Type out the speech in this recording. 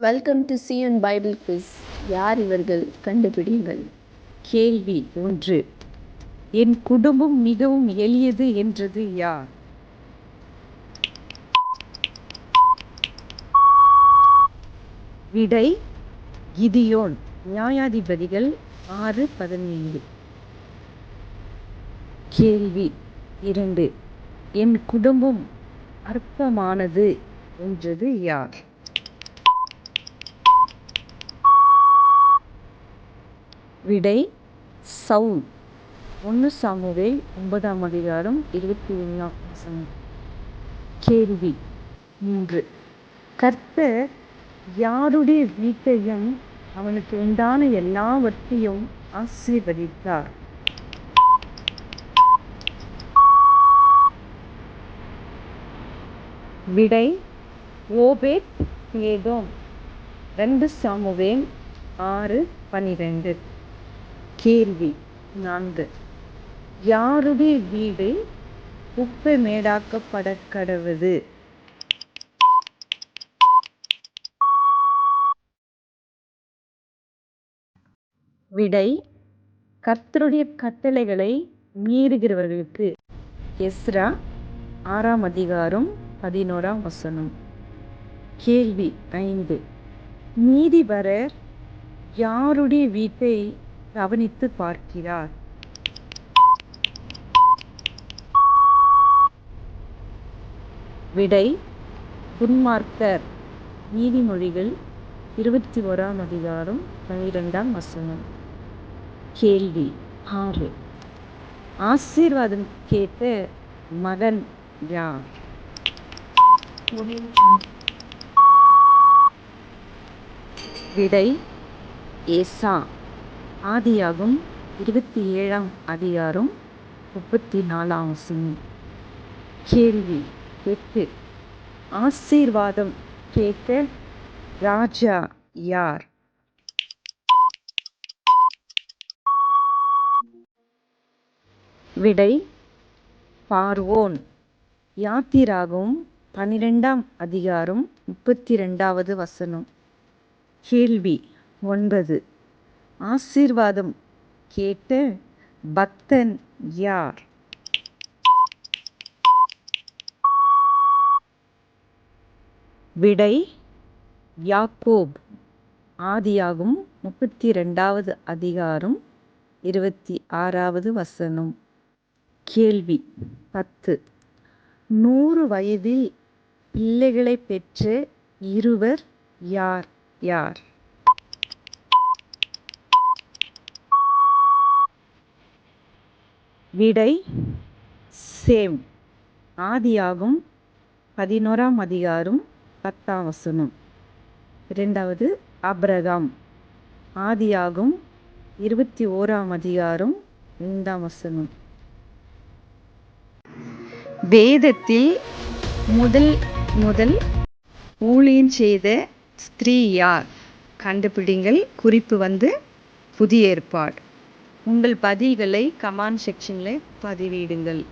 Welcome to CN Bible quiz. யார் இவர்கள்? கண்டுபிடிங்கள். கேள்வி 1. என் குடும்பம் மிகவும் எளியது என்றது யார்? விடை கிதியோன். நியாயாதிபதிகள் 6:17. கேள்வி 2. என் குடும்பம் அற்பமானது என்றது யார்? விடை சவுல். 1 சாமுவேல் 9:21. கேள்வி 3. கர்த்தர் யாருடைய வீட்டையும் அவனுக்கு உண்டான எல்லாவற்றையும் ஆசீர்வதித்தார்? விடை ஓபேத் ஏதோம். 2 சாமுவேல் 6:12. கேள்வி 4. யாருடைய வீடு குப்பை மேடாக்கப்பட கடவுது? விடை கர்த்தருடைய கட்டளைகளை மீறுகிறவர்களுக்கு. எஸ்ரா 6:11. கேள்வி 5. நீதிபரர் யாருடைய வீட்டை கவனித்து பார்க்கிறார்? விடை துன்மார்க்கர். நீதிமொழிகள் 21:12. கேள்வி 6. ஆசீர்வாதம் கேட்ட மகன் யார்? விடை ஏசா. ஆதியாகமம் 27:34. கேள்வி 8. ஆசீர்வாதம் கேட்ட ராஜா யார்? விடை பார்வோன். யாத்திராகமம் 12:32. கேள்வி 9. ஆசீர்வாதம் கேட்ட பக்தன் யார்? விடை யாக்கோப். ஆதியாகமம் 32:26. கேள்வி 10. 100 வயதில் பிள்ளைகளை பெற்ற இருவர் யார் யார்? விடை சேம். ஆதியாகமம் 11:10. இரண்டாவது ஆபிரகாம். ஆதியாகமம் 21:2. வேதத்தில் முதல் ஊழியம் செய்த ஸ்திரீ யார்? கண்டுபிடிங்கள். குறிப்பு புதிய ஏற்பாடு. உங்கள் பதில்களை கமெண்ட் செக்ஷனில் பதிவிடுங்கள்.